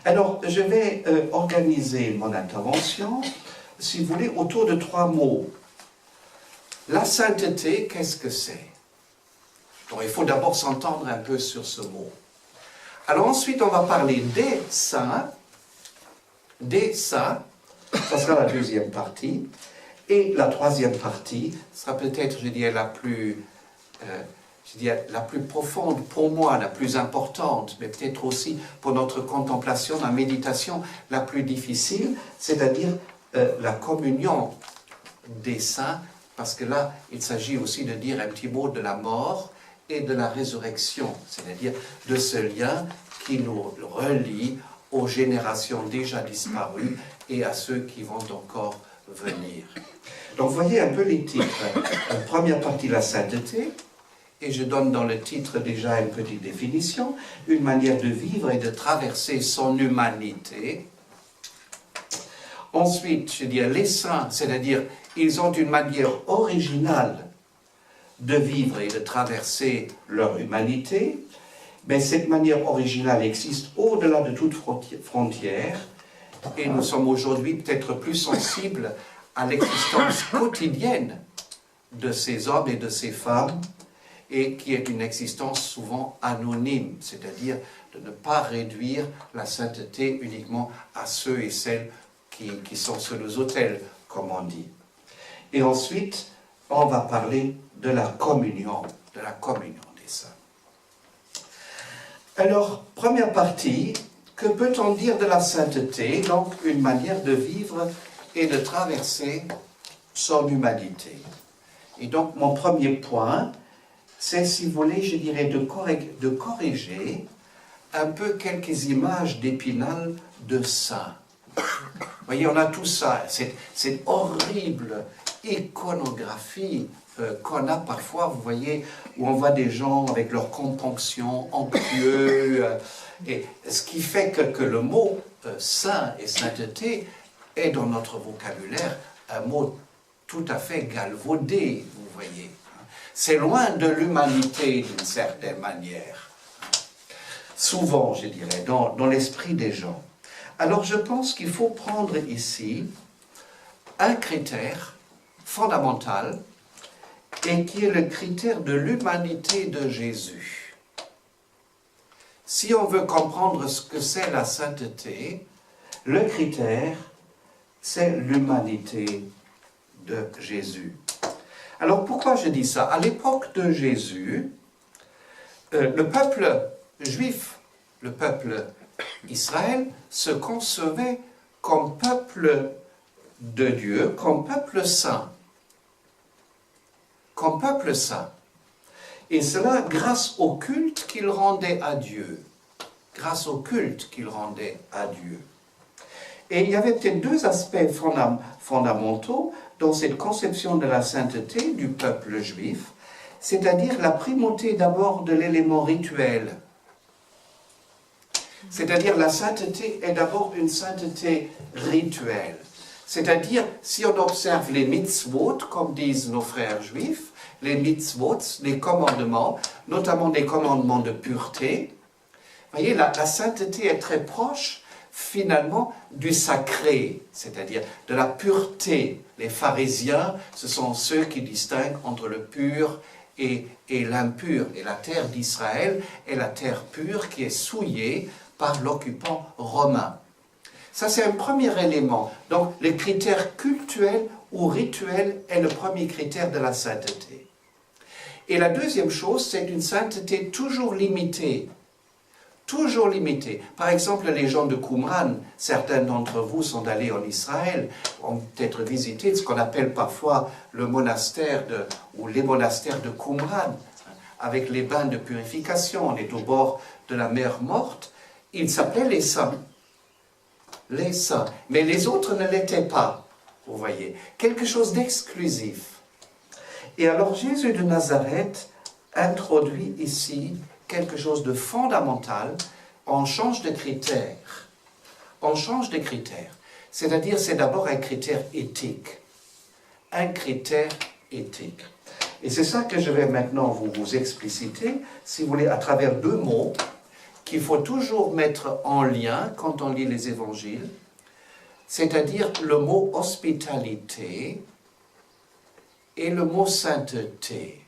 Alors, je vais organiser mon intervention, si vous voulez, autour de 3 mots. La sainteté, qu'est-ce que c'est? Donc, il faut d'abord s'entendre un peu sur ce mot. Alors ensuite, on va parler des saints, ça sera la deuxième partie, et la troisième partie sera peut-être, je dirais, la plus profonde pour moi, la plus importante, mais peut-être aussi pour notre contemplation, la méditation la plus difficile, c'est-à-dire la communion des saints, parce que là, il s'agit aussi de dire un petit mot de la mort et de la résurrection, c'est-à-dire de ce lien qui nous relie aux générations déjà disparues et à ceux qui vont encore venir. Donc, voyez un peu les titres. Première partie, la sainteté, et je donne dans le titre déjà une petite définition, une manière de vivre et de traverser son humanité. Ensuite, je dirais les saints, c'est-à-dire ils ont une manière originale de vivre et de traverser leur humanité, mais cette manière originale existe au-delà de toute frontière, et nous sommes aujourd'hui peut-être plus sensibles à l'existence quotidienne de ces hommes et de ces femmes, et qui est une existence souvent anonyme, c'est-à-dire de ne pas réduire la sainteté uniquement à ceux et celles qui sont sur les autels, comme on dit. Et ensuite, on va parler de la communion des saints. Alors, première partie, que peut-on dire de la sainteté? Donc, une manière de vivre et de traverser son humanité. Et donc, mon premier point, c'est, si vous voulez, je dirais, de corriger un peu quelques images d'Épinal de saints. Vous voyez, on a tout ça, cette horrible iconographie qu'on a parfois, vous voyez, où on voit des gens avec leur componction, anxieux, et ce qui fait que le mot saint et sainteté est dans notre vocabulaire un mot tout à fait galvaudé, vous voyez. C'est loin de l'humanité d'une certaine manière. Souvent, je dirais, dans l'esprit des gens. Alors je pense qu'il faut prendre ici un critère fondamental et qui est le critère de l'humanité de Jésus. Si on veut comprendre ce que c'est la sainteté, le critère, c'est l'humanité de Jésus. Alors pourquoi je dis ça? À l'époque de Jésus, le peuple juif, le peuple Israël, se concevait comme peuple de Dieu, comme peuple saint. Comme peuple saint. Et cela grâce au culte qu'il rendait à Dieu. Grâce au culte qu'il rendait à Dieu. Et il y avait peut-être 2 aspects fondamentaux dans cette conception de la sainteté du peuple juif, c'est-à-dire la primauté d'abord de l'élément rituel. C'est-à-dire la sainteté est d'abord une sainteté rituelle. C'est-à-dire, si on observe les mitzvot, comme disent nos frères juifs, les mitzvot, les commandements, notamment des commandements de pureté, vous voyez, la sainteté est très proche, finalement, du sacré, c'est-à-dire de la pureté. Les pharisiens, ce sont ceux qui distinguent entre le pur et l'impur. Et la terre d'Israël est la terre pure qui est souillée par l'occupant romain. Ça, c'est un premier élément. Donc, le critère cultuel ou rituel est le premier critère de la sainteté. Et la deuxième chose, c'est une sainteté toujours limitée. Toujours limitée. Par exemple, les gens de Qumran, certains d'entre vous sont allés en Israël, ont peut-être visité ce qu'on appelle parfois le monastère ou les monastères de Qumran, avec les bains de purification. On est au bord de la mer Morte. Ils s'appelaient les saints. Les saints. Mais les autres ne l'étaient pas, vous voyez. Quelque chose d'exclusif. Et alors Jésus de Nazareth introduit ici quelque chose de fondamental. On change de critère. On change de critère. C'est-à-dire, c'est d'abord un critère éthique. Un critère éthique. Et c'est ça que je vais maintenant vous expliciter, si vous voulez, à travers 2 mots qu'il faut toujours mettre en lien quand on lit les évangiles, c'est-à-dire le mot hospitalité et le mot sainteté.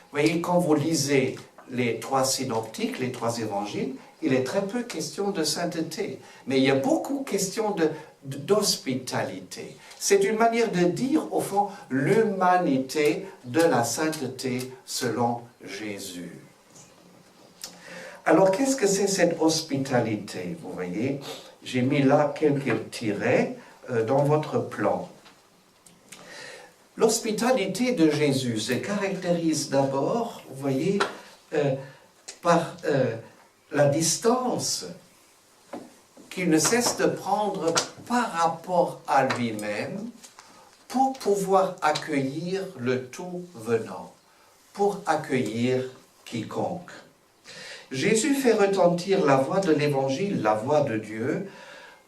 Vous voyez, quand vous lisez les 3 synoptiques, les 3 évangiles, il est très peu question de sainteté, mais il y a beaucoup question d'hospitalité. C'est une manière de dire, au fond, l'humanité de la sainteté selon Jésus. Alors, qu'est-ce que c'est cette hospitalité? Vous voyez, j'ai mis là quelques tirets dans votre plan. L'hospitalité de Jésus se caractérise d'abord, vous voyez, par la distance qu'il ne cesse de prendre par rapport à lui-même pour pouvoir accueillir le tout venant, pour accueillir quiconque. Jésus fait retentir la voix de l'Évangile, la voix de Dieu,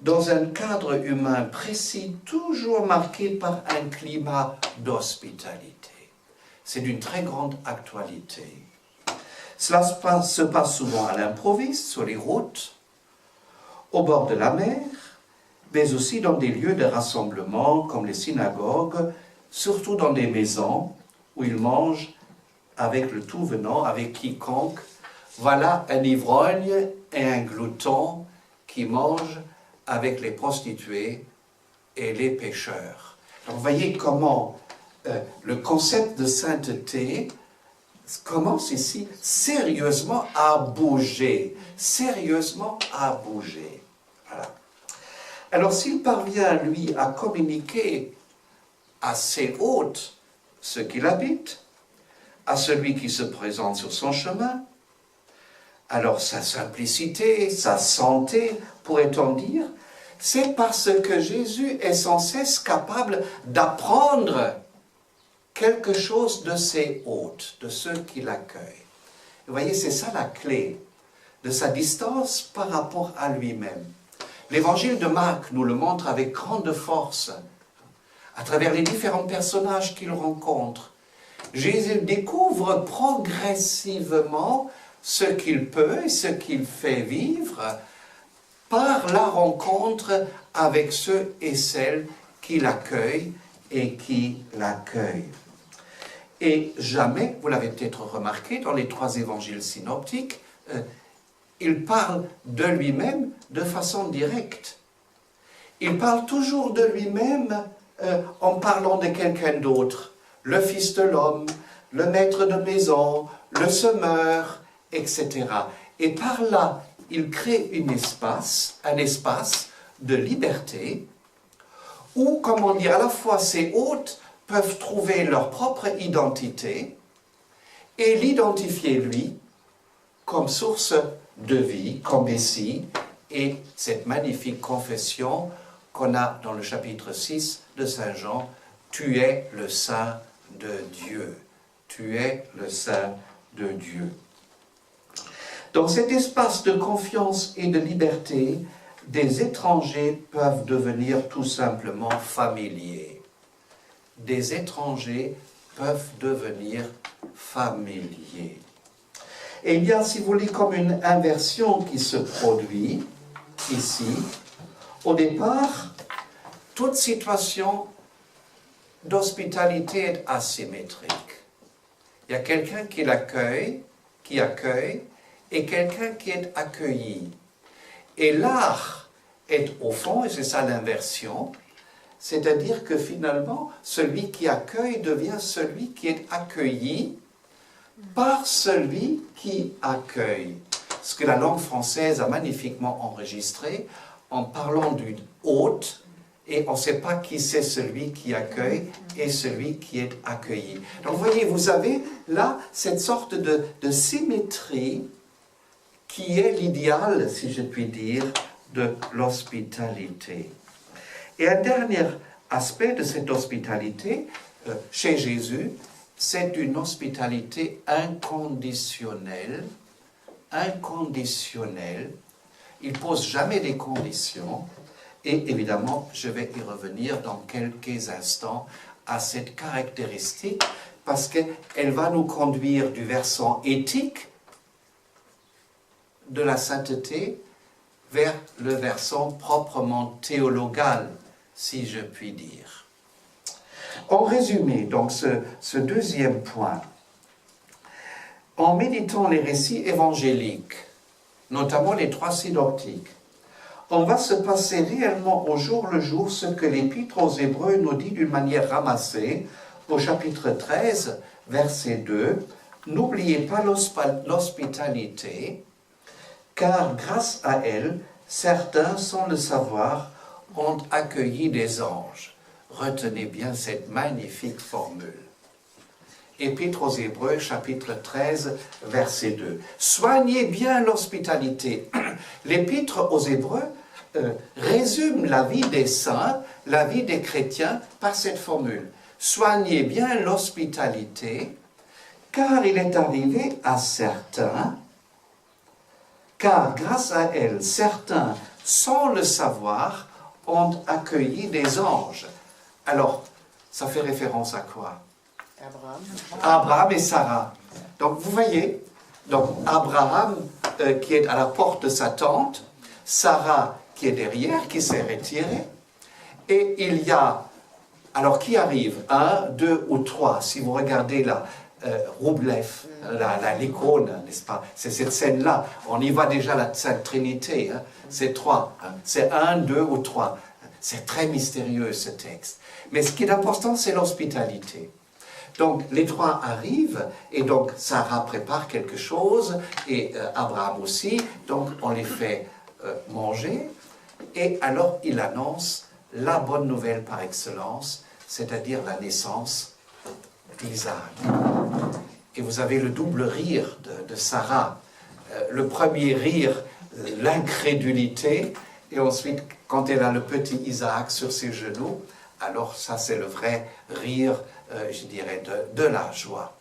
dans un cadre humain précis, toujours marqué par un climat d'hospitalité. C'est d'une très grande actualité. Cela se passe souvent à l'improviste, sur les routes, au bord de la mer, mais aussi dans des lieux de rassemblement comme les synagogues, surtout dans des maisons où ils mangent avec le tout venant, avec quiconque. Voilà un ivrogne et un glouton qui mangent avec les prostituées et les pécheurs. Donc, vous voyez comment le concept de sainteté commence ici sérieusement à bouger. Sérieusement à bouger. Voilà. Alors, s'il parvient, lui, à communiquer à ses hôtes ce qu'il habite, à celui qui se présente sur son chemin, alors sa simplicité, sa santé, pourrait-on dire, c'est parce que Jésus est sans cesse capable d'apprendre quelque chose de ses hôtes, de ceux qui l'accueillent. Vous voyez, c'est ça la clé de sa distance par rapport à lui-même. L'évangile de Marc nous le montre avec grande force, à travers les différents personnages qu'il rencontre. Jésus découvre progressivement ce qu'il peut et ce qu'il fait vivre par la rencontre avec ceux et celles qui l'accueillent et qui l'accueillent. Et jamais, vous l'avez peut-être remarqué, dans les 3 évangiles synoptiques, il parle de lui-même de façon directe. Il parle toujours de lui-même en parlant de quelqu'un d'autre. Le Fils de l'homme, le maître de maison, le semeur, etc. Et par là, il crée un espace de liberté, où, comment dire, à la fois ses hôtes peuvent trouver leur propre identité et l'identifier lui comme source de vie, comme Messie, et cette magnifique confession qu'on a dans le chapitre 6 de Saint Jean, « Tu es le Saint de Dieu. Tu es le Saint de Dieu. » Dans cet espace de confiance et de liberté, des étrangers peuvent devenir tout simplement familiers. Des étrangers peuvent devenir familiers. Et il y a, si vous voulez, comme une inversion qui se produit ici. Au départ, toute situation d'hospitalité est asymétrique. Il y a quelqu'un qui l'accueille, et quelqu'un qui est accueilli. Et l'art est au fond, et c'est ça l'inversion, c'est-à-dire que finalement, celui qui accueille devient celui qui est accueilli par celui qui accueille. Ce que la langue française a magnifiquement enregistré en parlant d'une hôte, et on ne sait pas qui c'est celui qui accueille et celui qui est accueilli. Donc vous voyez, vous avez là cette sorte de symétrie qui est l'idéal, si je puis dire, de l'hospitalité. Et un dernier aspect de cette hospitalité, chez Jésus, c'est une hospitalité inconditionnelle. Inconditionnelle. Il ne pose jamais des conditions. Et évidemment, je vais y revenir dans quelques instants à cette caractéristique, parce qu'elle va nous conduire du versant éthique de la sainteté vers le versant proprement théologal, si je puis dire. En résumé, donc, ce deuxième point, en méditant les récits évangéliques, notamment les 3 synoptiques, on va se passer réellement au jour le jour ce que l'Épître aux Hébreux nous dit d'une manière ramassée au chapitre 13, verset 2. « N'oubliez pas l'hospitalité, car grâce à elle, certains, sans le savoir, ont accueilli des anges. » Retenez bien cette magnifique formule. Épître aux Hébreux, chapitre 13, verset 2. Soignez bien l'hospitalité. L'Épître aux Hébreux résume la vie des saints, la vie des chrétiens, par cette formule. Soignez bien l'hospitalité, car il est arrivé à certains, car grâce à elle, certains, sans le savoir, ont accueilli des anges. Alors, ça fait référence à quoi? Abraham et Sarah. Donc, vous voyez, donc Abraham qui est à la porte de sa tente, Sarah qui est derrière, qui s'est retirée, et il y a, alors qui arrive? 1, 2 ou 3, si vous regardez là, Roublev, l'icône, n'est-ce pas? C'est cette scène-là, on y voit déjà la Sainte Trinité, hein? C'est 3, hein? C'est 1, 2 ou 3. C'est très mystérieux ce texte. Mais ce qui est important, c'est l'hospitalité. Donc, les 3 arrivent, et donc Sarah prépare quelque chose, et Abraham aussi, donc on les fait manger, et alors il annonce la bonne nouvelle par excellence, c'est-à-dire la naissance d'Isaac. Et vous avez le double rire de Sarah. Le premier rire, l'incrédulité, et ensuite, quand elle a le petit Isaac sur ses genoux, alors ça c'est le vrai rire, je dirais, de la joie.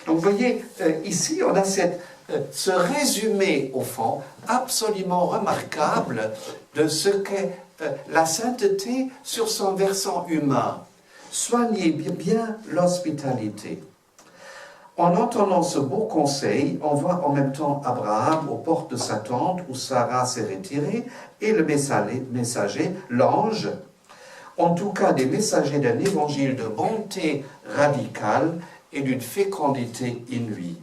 Donc vous voyez, ici on a ce résumé au fond absolument remarquable de ce qu'est la sainteté sur son versant humain. Soignez bien l'hospitalité. En entendant ce beau conseil, on voit en même temps Abraham aux portes de sa tente où Sarah s'est retirée et le messager, l'ange, en tout cas des messagers d'un évangile de bonté radicale et d'une fécondité inouïe.